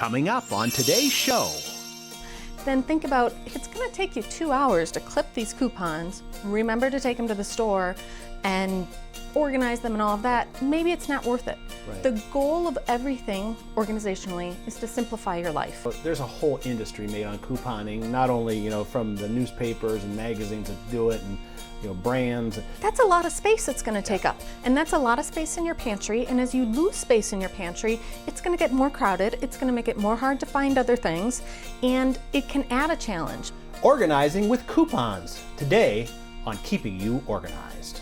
Coming up on today's show. Then think about, if it's going to take you 2 hours to clip these coupons, remember to take them to the store and organize them and all of that, maybe it's not worth it. Right. The goal of everything organizationally is to simplify your life. There's a whole industry made on couponing, not only, from the newspapers and magazines that do it and, brands. That's a lot of space it's going to take up, and that's a lot of space in your pantry, and as you lose space in your pantry, it's going to get more crowded, it's going to make it more hard to find other things, and it can add a challenge. Organizing with coupons, today on Keeping You Organized.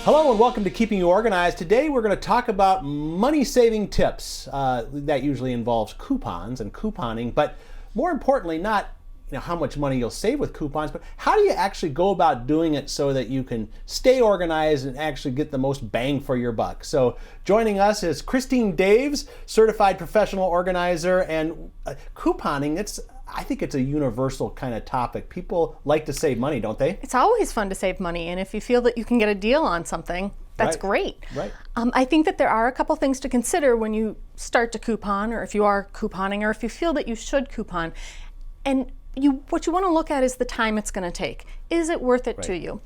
Hello and welcome to Keeping You Organized. Today we're going to talk about money-saving tips. That usually involves coupons and couponing, but more importantly, not how much money you'll save with coupons, but how do you actually go about doing it so that you can stay organized and actually get the most bang for your buck. So joining us is Christine Daves, certified professional organizer, and couponing. I think it's a universal kind of topic. People like to save money, don't they? It's always fun to save money, and if you feel that you can get a deal on something, that's great. Right. I think that there are a couple things to consider when you start to coupon, or if you are couponing, or if you feel that you should coupon. And what you want to look at is the time it's going to take. Is it worth it to you?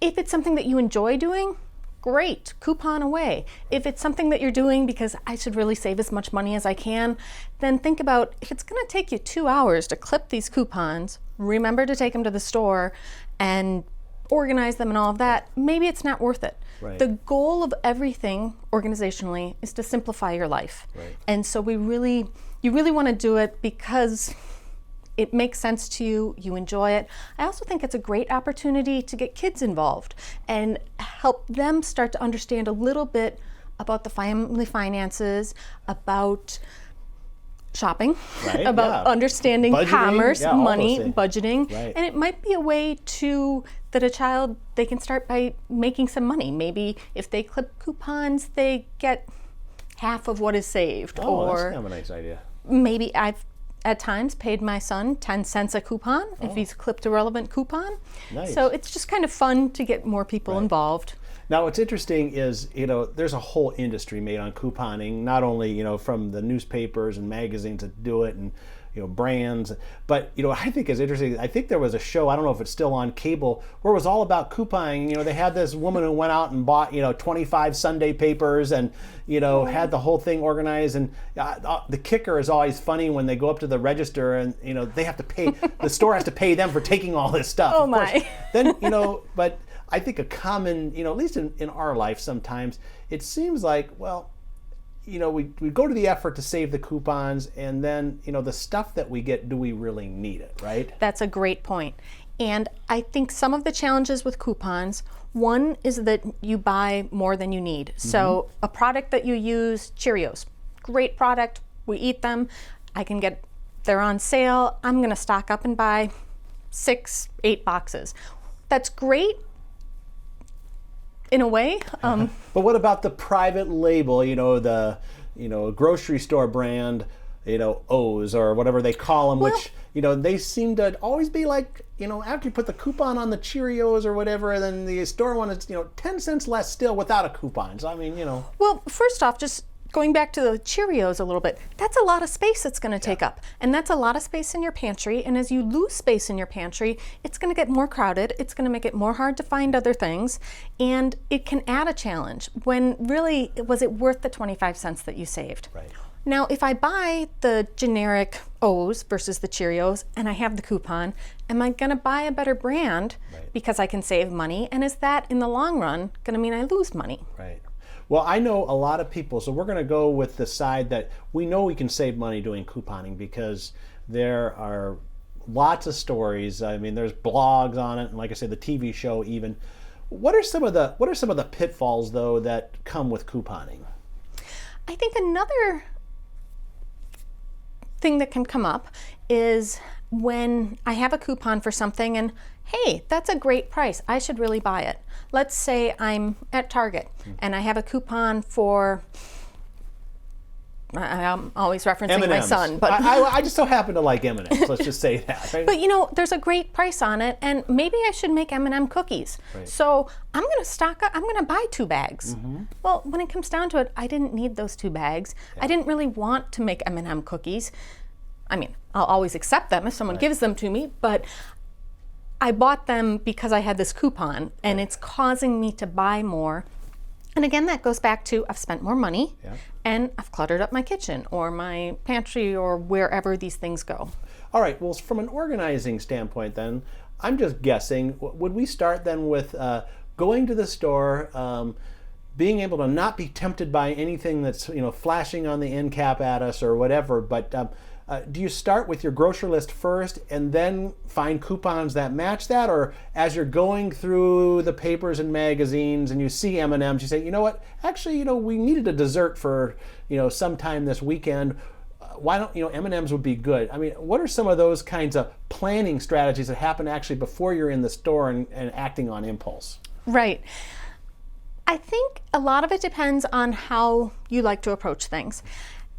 If it's something that you enjoy doing, great, coupon away. If it's something that you're doing because I should really save as much money as I can, then think about, if it's going to take you 2 hours to clip these coupons, remember to take them to the store and organize them and all of that, maybe it's not worth it. Right. The goal of everything organizationally is to simplify your life. Right. And so you really want to do it because it makes sense to you, you enjoy it. I also think it's a great opportunity to get kids involved and help them start to understand a little bit about the family finances, about shopping, about understanding budgeting, commerce, money, all those things. budgeting. Right. And it might be a way that a child, they can start by making some money. Maybe if they clip coupons, they get half of what is saved. Oh, that's or kind of a nice idea. maybe I've at times paid my son 10 cents a coupon if he's clipped a relevant coupon. Nice. So it's just kind of fun to get more people involved. Now, what's interesting is, there's a whole industry made on couponing, not only, from the newspapers and magazines that do it and, brands, but, I think it's interesting. I think there was a show, I don't know if it's still on cable, where it was all about couponing. They had this woman who went out and bought, 25 Sunday papers and, had the whole thing organized. And the kicker is always funny when they go up to the register and, they have to pay, the store has to pay them for taking all this stuff. Oh, of course. my. Then, but I think a common, at least in our life sometimes, it seems like, well, we go to the effort to save the coupons, and then, the stuff that we get, do we really need it, right? That's a great point. And I think some of the challenges with coupons, one is that you buy more than you need. Mm-hmm. So a product that you use, Cheerios, great product, we eat them, they're on sale, I'm gonna stock up and buy 6-8 boxes. That's great in a way. But what about the private label, the grocery store brand, O's or whatever they call them, which, they seem to always be like, after you put the coupon on the Cheerios or whatever, then the store one is, 10 cents less still without a coupon. So, Well, first off, just going back to the Cheerios a little bit, that's a lot of space that's going to take up. And that's a lot of space in your pantry. And as you lose space in your pantry, it's going to get more crowded. It's going to make it more hard to find other things. And it can add a challenge when really, was it worth the 25 cents that you saved? Right. Now, if I buy the generic O's versus the Cheerios and I have the coupon, am I going to buy a better brand because I can save money? And is that in the long run going to mean I lose money? Right. Well, I know a lot of people, so we're going to go with the side that we know we can save money doing couponing because there are lots of stories. I mean, there's blogs on it, and like I said, the TV show even. What are some of the pitfalls though that come with couponing? I think another thing that can come up is when I have a coupon for something and hey, that's a great price, I should really buy it. Let's say I'm at Target and I have a coupon for I'm always referencing my M&Ms. son, but I just so happen to like M&Ms. Let's just say that. Right? but there's a great price on it, and maybe I should make M&M cookies. Right. So I'm going to stock up. I'm going to buy 2 bags. Well, when it comes down to it, I didn't need those 2 bags. Yeah. I didn't really want to make M&M cookies. I mean, I'll always accept them if someone gives them to me, but I bought them because I had this coupon, and it's causing me to buy more. And again, that goes back to I've spent more money, and I've cluttered up my kitchen or my pantry or wherever these things go. All right, well, from an organizing standpoint then, I'm just guessing, would we start then with going to the store, being able to not be tempted by anything that's flashing on the end cap at us or whatever, but do you start with your grocery list first and then find coupons that match that? Or as you're going through the papers and magazines and you see M&Ms, you say, you know what, actually, we needed a dessert for, sometime this weekend. Why don't, M&Ms would be good. I mean, what are some of those kinds of planning strategies that happen actually before you're in the store and acting on impulse? Right. I think a lot of it depends on how you like to approach things.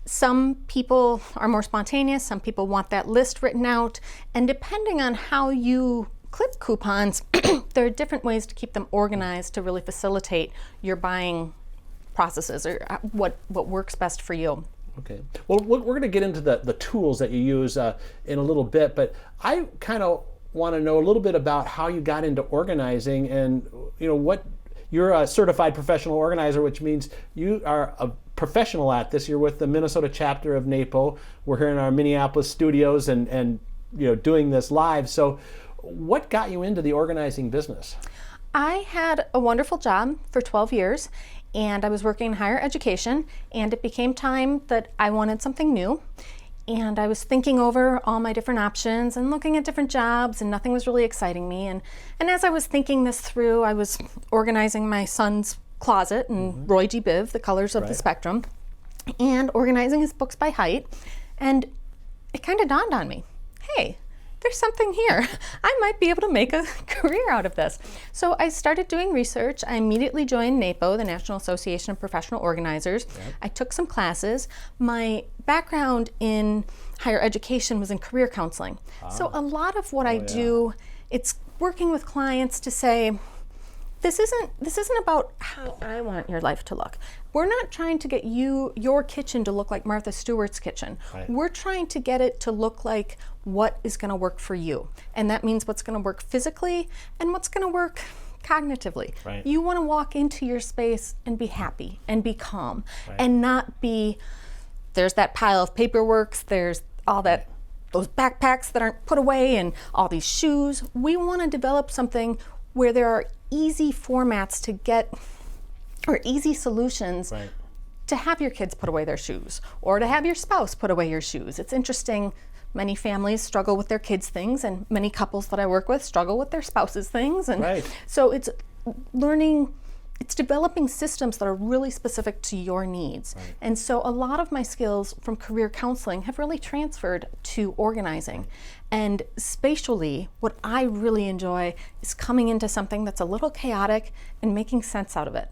Some people are more spontaneous, some people want that list written out, and depending on how you clip coupons, there are different ways to keep them organized to really facilitate your buying processes or what works best for you. Okay. Well, we're going to get into the tools that you use in a little bit, but I kind of want to know a little bit about how you got into organizing and, what you're a certified professional organizer, which means you are a professional at this. You're with the Minnesota chapter of NAPO. We're here in our Minneapolis studios and doing this live. So what got you into the organizing business? I had a wonderful job for 12 years, and I was working in higher education, and it became time that I wanted something new. And I was thinking over all my different options and looking at different jobs, and nothing was really exciting me. And as I was thinking this through, I was organizing my son's closet and Roy G. Biv, The Colors of the Spectrum, and organizing his books by height. And it kind of dawned on me, hey, there's something here. I might be able to make a career out of this. So I started doing research. I immediately joined NAPO, the National Association of Professional Organizers. Yep. I took some classes. My background in higher education was in career counseling. So a lot of what I do, it's working with clients to say, this isn't about how I want your life to look. We're not trying to get your kitchen to look like Martha Stewart's kitchen. Right. We're trying to get it to look like what is going to work for you. And that means what's going to work physically and what's going to work cognitively. Right. You want to walk into your space and be happy and be calm and not be, there's that pile of paperwork, there's all that, those backpacks that aren't put away and all these shoes. We want to develop something where there are easy formats to get, or easy solutions to have your kids put away their shoes, or to have your spouse put away your shoes. It's interesting, many families struggle with their kids' things, and many couples that I work with struggle with their spouses' things. And so it's learning, it's developing systems that are really specific to your needs. And so a lot of my skills from career counseling have really transferred to organizing. And spatially, what I really enjoy is coming into something that's a little chaotic and making sense out of it.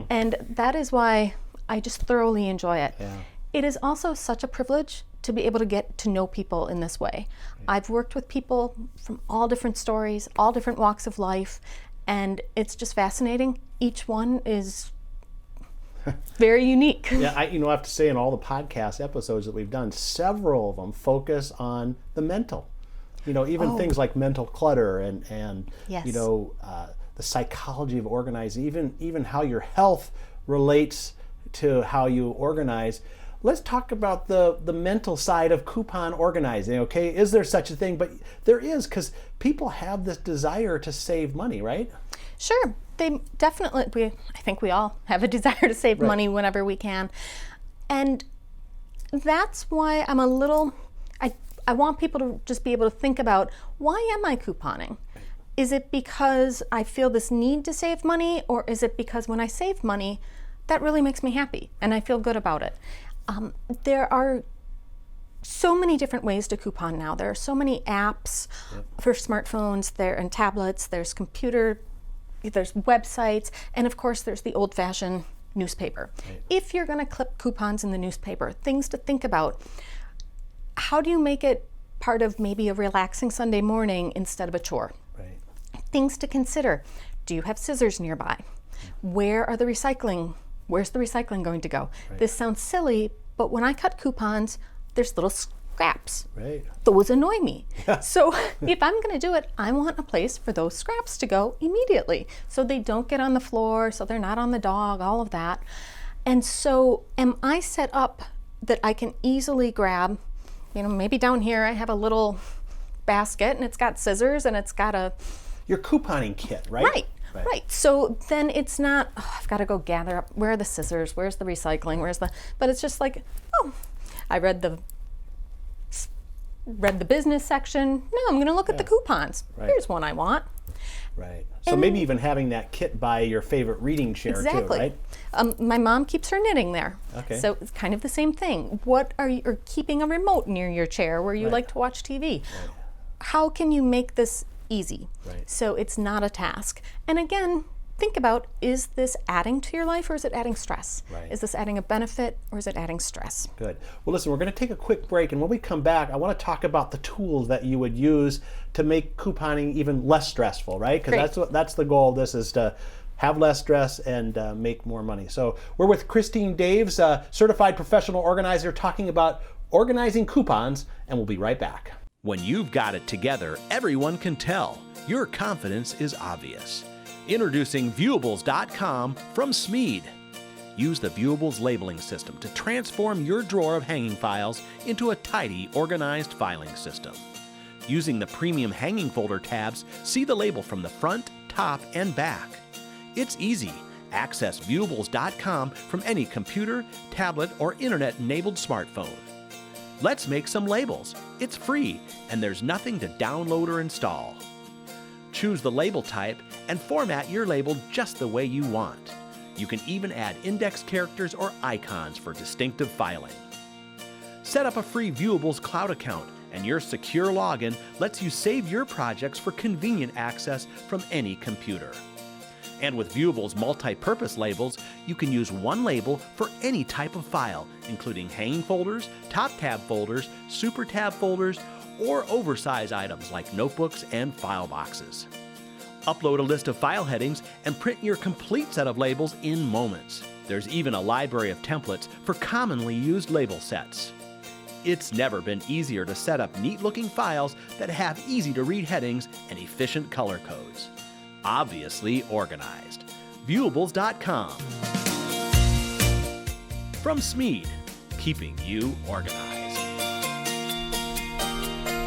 And that is why I just thoroughly enjoy it. It is also such a privilege to be able to get to know people in this way. I've worked with people from all different stories, all different walks of life, and it's just fascinating. Each one is very unique. I have to say, in all the podcast episodes that we've done, several of them focus on the mental. Even things like mental clutter and the psychology of organizing, even how your health relates to how you organize. Let's talk about the mental side of coupon organizing, okay? Is there such a thing? But there is, because people have this desire to save money, right? Sure. They definitely, I think we all have a desire to save money whenever we can. And that's why I'm a little, I want people to just be able to think about, why am I couponing? Is it because I feel this need to save money, or is it because when I save money, that really makes me happy and I feel good about it? There are so many different ways to coupon now. There are so many apps for smartphones, and tablets, there's computer, there's websites, and of course there's the old-fashioned newspaper. Right. If you're going to clip coupons in the newspaper, things to think about. How do you make it part of maybe a relaxing Sunday morning instead of a chore? Right. Things to consider. Do you have scissors nearby? Where are the recycling? Where's the recycling going to go? Right. This sounds silly, but when I cut coupons, there's little scraps. Right. Those annoy me. So if I'm going to do it, I want a place for those scraps to go immediately, so they don't get on the floor, so they're not on the dog, all of that. And so am I set up that I can easily grab, maybe down here I have a little basket and it's got scissors and it's got a... Your couponing kit, right? Right. So then it's not, I've got to go gather up, where are the scissors, where's the recycling, but it's just like, I read the business section. No, I'm going to look at the coupons. Right. Here's one I want. Right. So maybe even having that kit by your favorite reading chair too, right? My mom keeps her knitting there. Okay. So it's kind of the same thing. What are you, or keeping a remote near your chair where you like to watch TV? Right. How can you make this easy? Right. So it's not a task. And again, think about, is this adding to your life or is it adding stress? Right. Is this adding a benefit or is it adding stress? Good. Well, listen, we're going to take a quick break, and when we come back, I want to talk about the tools that you would use to make couponing even less stressful, right? Because that's the goal of this, is to have less stress and make more money. So we're with Christine Daves, certified professional organizer, talking about organizing coupons, and we'll be right back. When you've got it together, everyone can tell. Your confidence is obvious. Introducing Viewables.com from Smead. Use the Viewables labeling system to transform your drawer of hanging files into a tidy, organized filing system. Using the premium hanging folder tabs, see the label from the front, top, and back. It's easy. Access Viewables.com from any computer, tablet, or internet-enabled smartphone. Let's make some labels. It's free, and there's nothing to download or install. Choose the label type and format your label just the way you want. You can even add index characters or icons for distinctive filing. Set up a free Viewables cloud account, and your secure login lets you save your projects for convenient access from any computer. And with Viewables multi-purpose labels, you can use one label for any type of file, including hanging folders, top tab folders, super tab folders, or oversized items like notebooks and file boxes. Upload a list of file headings and print your complete set of labels in moments. There's even a library of templates for commonly used label sets. It's never been easier to set up neat-looking files that have easy-to-read headings and efficient color codes. Obviously organized. Viewables.com. From Smead, keeping you organized.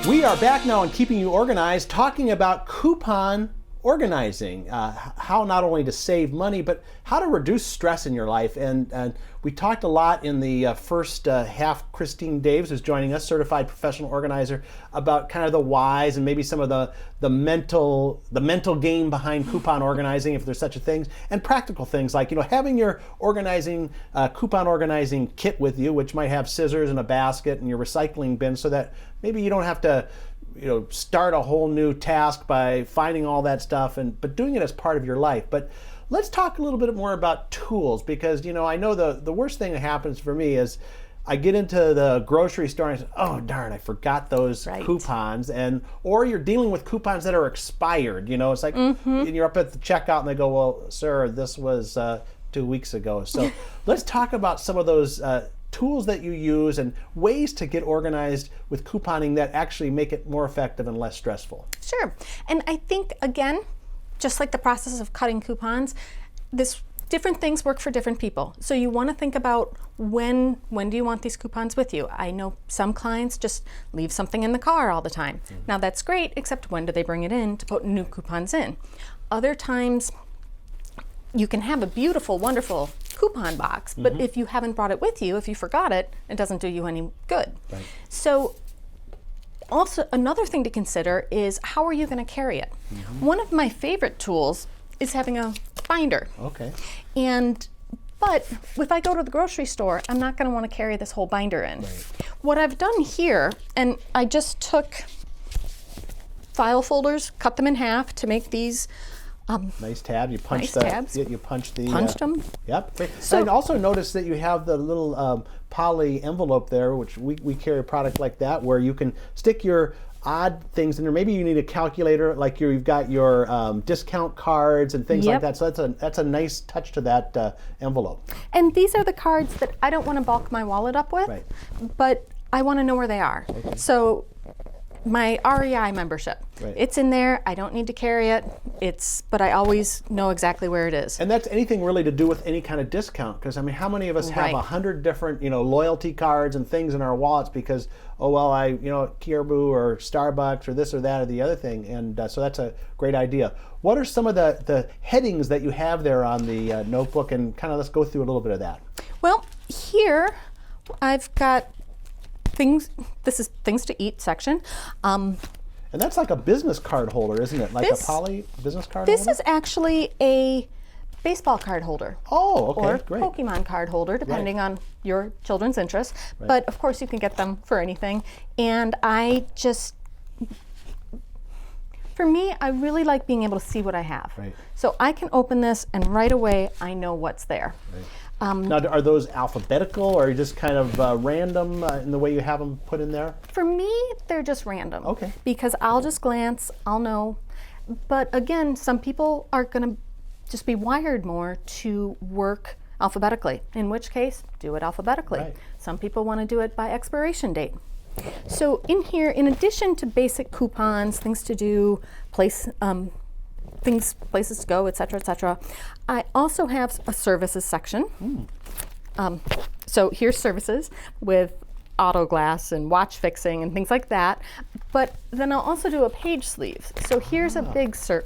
We are back now on Keeping You Organized, talking about coupon organizing, how not only to save money, but how to reduce stress in your life. And we talked a lot in the first half. Christine Daves is joining us, certified professional organizer, about kind of the whys and maybe some of the mental game behind coupon organizing, if there's such a thing, and practical things like having your coupon organizing kit with you, which might have scissors and a basket and your recycling bin, so that maybe you don't have to start a whole new task by finding all that stuff, but doing it as part of your life. But let's talk a little bit more about tools, because I know the worst thing that happens for me is I get into the grocery store and I say, oh darn, I forgot those coupons, or you're dealing with coupons that are expired. It's like and you're up at the checkout and they go, well, sir, this was 2 weeks ago. So let's talk about some of those tools that you use and ways to get organized with couponing that actually make it more effective and less stressful. Sure. And I think, again, just like the process of cutting coupons, different things work for different people. So you want to think about when do you want these coupons with you? I know some clients just leave something in the car all the time. Now that's great, except when do they bring it in to put new coupons in? Other times you can have a beautiful, wonderful coupon box, but if you haven't brought it with you, if you forgot it, it doesn't do you any good. Right. So also another thing to consider is, how are you going to carry it? One of my favorite tools is having a binder. Okay. But if I go to the grocery store, I'm not going to want to carry this whole binder in. Right. What I've done here, and I just took file folders, cut them in half to make these Nice tab. You punch nice the. tabs. You punch the. Punched them. Yep. So- and also notice that you have the little poly envelope there, which we carry a product like that where you can stick your odd things in there. Maybe you need a calculator, like you've got your discount cards and things like Yep. that. So that's a nice touch to that envelope. And these are the cards that I don't want to bulk my wallet up with, Right. but I want to know where they are. So my REI membership, Right. it's in there. I don't need to carry it. But I always know exactly where it is. And that's anything really to do with any kind of discount, because I mean, how many of us have Right. 100 different, loyalty cards and things in our wallets because, oh well, Caribou or Starbucks or this or that or the other thing, and so that's a great idea. What are some of the headings that you have there on the notebook, and kind of let's go through a little bit of that. Well, here I've got things. This is things to eat section. And that's like a business card holder, isn't it? Like This- a poly business card This holder? is actually a baseball card holder. Oh, okay, Or great. Pokemon card holder, depending on your children's interests. But of course, you can get them for anything. And for me, I really like being able to see what I have. Right. So I can open this and right away I know what's there. Now, are those alphabetical, or are you just kind of random in the way you have them put in there? For me, they're just random. Okay. Because I'll just glance, I'll know. But again, some people are going to just be wired more to work alphabetically, in which case, do it alphabetically. Right. Some people want to do it by expiration date. So in here, in addition to basic coupons, things to do, places to go, etc., I also have a services section. So here's services with auto glass and watch fixing and things like that. But then I'll also do a page sleeve. So here's a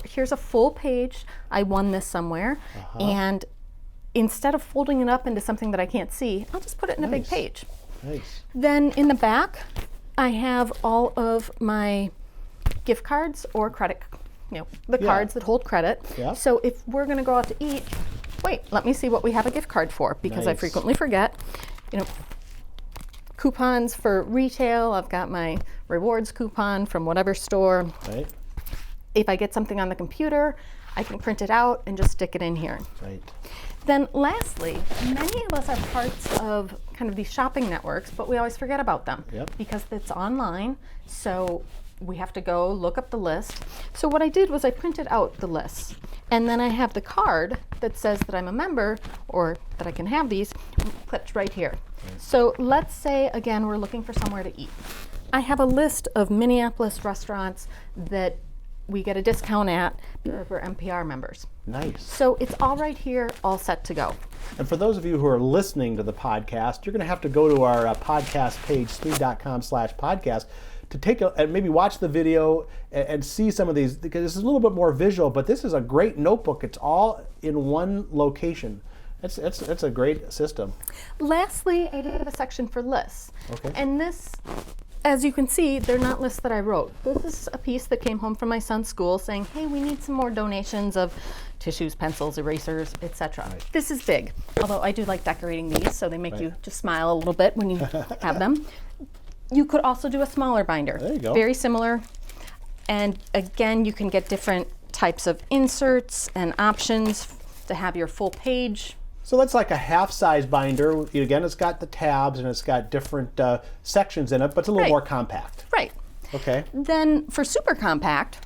here's a full page. I won this somewhere, and instead of folding it up into something that I can't see, I'll just put it in a big Nice. page. Nice. Then in the back, I have all of my gift cards or credit, the cards that hold credit. Yeah. So if we're going to go out to eat, let me see what we have a gift card for, because I Nice. frequently forget. Coupons for retail. I've got my rewards coupon from whatever store. Right. If I get something on the computer, I can print it out and just stick it in here. Right. Then lastly, many of us are parts of kind of these shopping networks, but we always forget about them because it's online. So we have to go look up the list. So what I did was I printed out the list, and then I have the card that says that I'm a member or that I can have these clipped right here. So let's say, again, we're looking for somewhere to eat. I have a list of Minneapolis restaurants that we get a discount at for MPR members. Nice. So it's all right here, all set to go. And for those of you who are listening to the podcast, you're going to have to go to our podcast page, smead.com/podcast, to take and maybe watch the video and see some of these, because this is a little bit more visual, but this is a great notebook. It's all in one location. It's a great system. Lastly, I did have a section for lists. Okay. And this, as you can see, they're not lists that I wrote. This is a piece that came home from my son's school saying, hey, we need some more donations of tissues, pencils, erasers, etc. Right. This is big, although I do like decorating these, so they make you just smile a little bit when you have them. You could also do a smaller binder. There you go. Very similar. And again, you can get different types of inserts and options to have your full page. So that's like a half-size binder. Again, it's got the tabs and it's got different sections in it, but it's a little Right. more compact. Right. Okay. Then for super compact,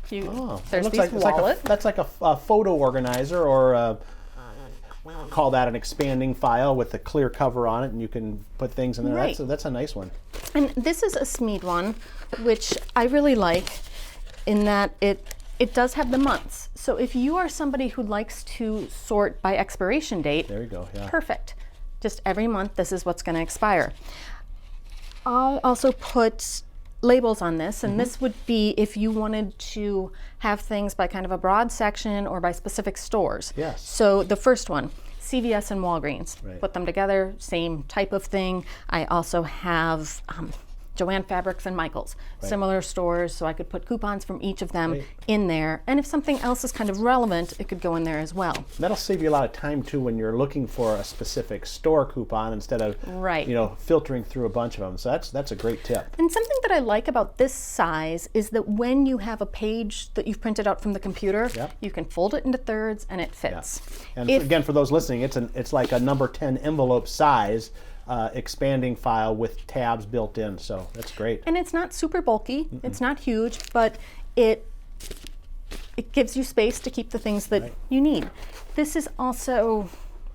there's It looks these wallet. that's like a photo organizer, or call that an expanding file with a clear cover on it, and you can put things in there. Right. That's a nice one. And this is a Smead one, which I really like in that it does have the months. So if you are somebody who likes to sort by expiration date, There you go. Yeah. perfect. Just every month, this is what's going to expire. I'll also put labels on this, and this would be if you wanted to have things by kind of a broad section or by specific stores. Yes. So the first one, CVS and Walgreens. Right. Put them together, same type of thing. I also have Joann Fabrics and Michaels, similar stores, so I could put coupons from each of them in there. And if something else is kind of relevant, it could go in there as well. That'll save you a lot of time too when you're looking for a specific store coupon instead of filtering through a bunch of them. So that's a great tip. And something that I like about this size is that when you have a page that you've printed out from the computer, you can fold it into thirds and it fits. And again, for those listening, it's like a number 10 envelope size. Expanding file with tabs built in, so that's great. And it's not super bulky, it's not huge, but it gives you space to keep the things that you need. This is also,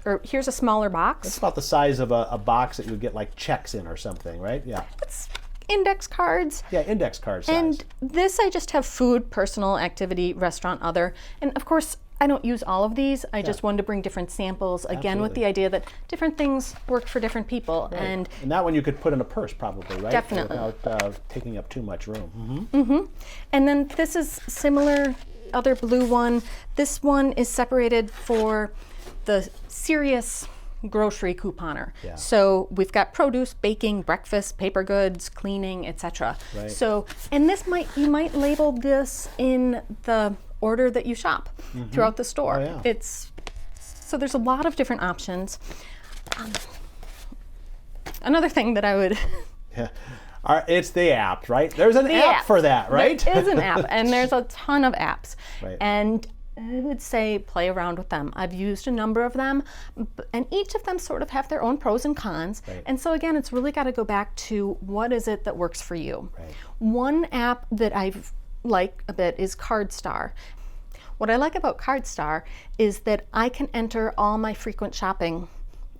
or here's a smaller box. It's about the size of a box that you would get like checks in or something, right? Yeah. It's index cards. Yeah, index card size. And this I just have food, personal, activity, restaurant, other. And of course, I don't use all of these. I just wanted to bring different samples, again, with the idea that different things work for different people. Right. And that one you could put in a purse probably, right? Definitely. Without taking up too much room. And then this is similar, other blue one. This one is separated for the serious grocery couponer. So we've got produce, baking, breakfast, paper goods, cleaning, etc. So, and this you might label this in the order that you shop throughout the store. So there's a lot of different options. Another thing that I would it's the app, right? There's an app for that, right? There is an app, and there's a ton of apps. And I would say play around with them. I've used a number of them, and each of them sort of have their own pros and cons. And so again, it's really got to go back to what is it that works for you. One app that I've like a bit is Cardstar. What I like about Cardstar is that I can enter all my frequent shopping.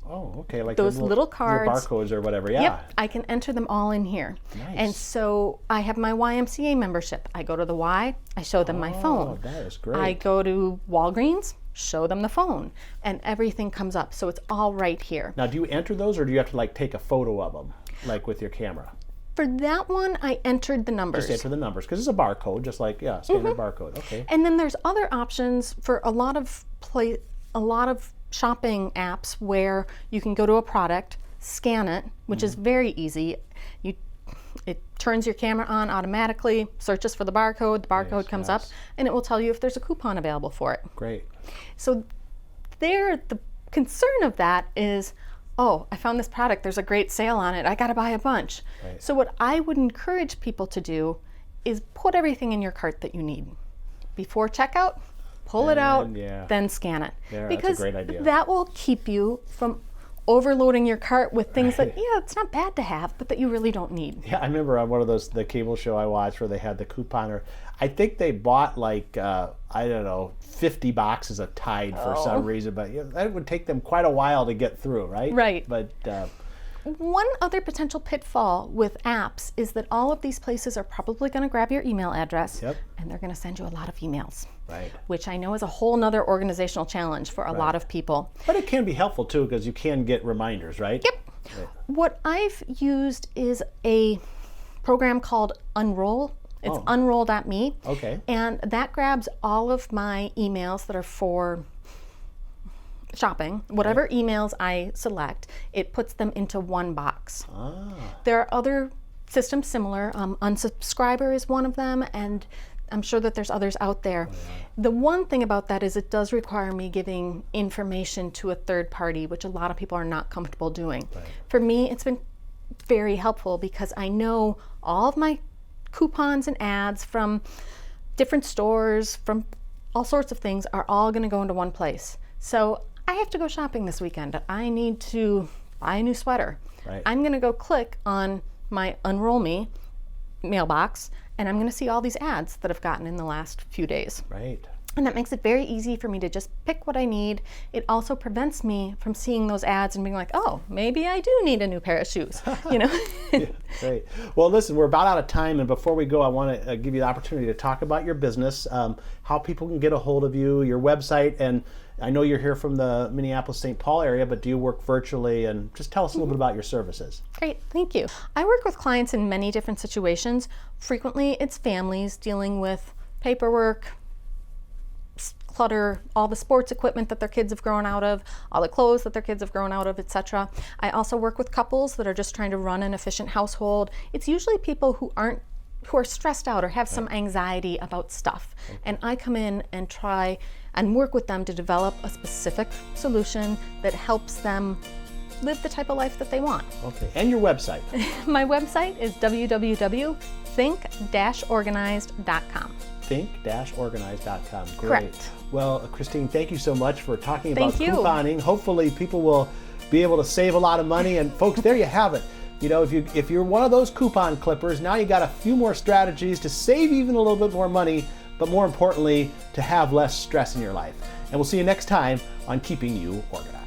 Oh, okay, like those little cards, barcodes or whatever. Yep, I can enter them all in here. And so I have my YMCA membership. I go to the Y, I show them my phone. That is great. I go to Walgreens, show them the phone, and everything comes up. So it's all right here. Now, do you enter those, or do you have to like take a photo of them, like with your camera? For that one, I entered the numbers. Just enter the numbers, because it's a barcode, just like, standard barcode. Okay. And then there's other options for a lot of shopping apps where you can go to a product, scan it, which is very easy. It turns your camera on automatically, searches for the barcode comes up, and it will tell you if there's a coupon available for it. Great. So the concern of that is, oh, I found this product, there's a great sale on it, I gotta buy a bunch. So what I would encourage people to do is put everything in your cart that you need. Before checkout, pull it out, then scan it. Because that's a great idea. That will keep you from overloading your cart with things that, it's not bad to have, but that you really don't need. Yeah, I remember on one of those, the cable show I watched where they had the couponer. I think they bought like, 50 boxes of Tide for some reason, but that would take them quite a while to get through, right? Right. But one other potential pitfall with apps is that all of these places are probably going to grab your email address and they're going to send you a lot of emails. Which I know is a whole nother organizational challenge for a lot of people. But it can be helpful too, because you can get reminders, right? What I've used is a program called Unroll. It's unroll.me. And that grabs all of my emails that are for shopping. Whatever emails I select, it puts them into one box. There are other systems similar. Unsubscriber is one of them, and I'm sure that there's others out there. The one thing about that is it does require me giving information to a third party, which a lot of people are not comfortable doing. For me, it's been very helpful because I know all of my coupons and ads from different stores, from all sorts of things, are all going to go into one place. So I have to go shopping this weekend. I need to buy a new sweater. I'm going to go click on my Unroll Me mailbox, and I'm going to see all these ads that I've gotten in the last few days. And that makes it very easy for me to just pick what I need. It also prevents me from seeing those ads and being like, oh, maybe I do need a new pair of shoes, Great. Well, listen, we're about out of time, and before we go, I want to give you the opportunity to talk about your business, how people can get a hold of you, your website, and I know you're here from the Minneapolis-St. Paul area, but do you work virtually? And just tell us a little bit about your services. Great, thank you. I work with clients in many different situations. Frequently, it's families dealing with paperwork, clutter all the sports equipment that their kids have grown out of, all the clothes that their kids have grown out of, etc. I also work with couples that are just trying to run an efficient household. It's usually people who are stressed out or have some anxiety about stuff. And I come in and try and work with them to develop a specific solution that helps them live the type of life that they want. Okay, and your website? My website is www.think-organized.com. Think-organized.com. Great. Correct. Well, Christine, thank you so much for talking about Thank you. couponing. Hopefully people will be able to save a lot of money. And folks, there you have it. You know, if you're one of those coupon clippers, now you got a few more strategies to save even a little bit more money, but more importantly, to have less stress in your life. And we'll see you next time on Keeping You Organized.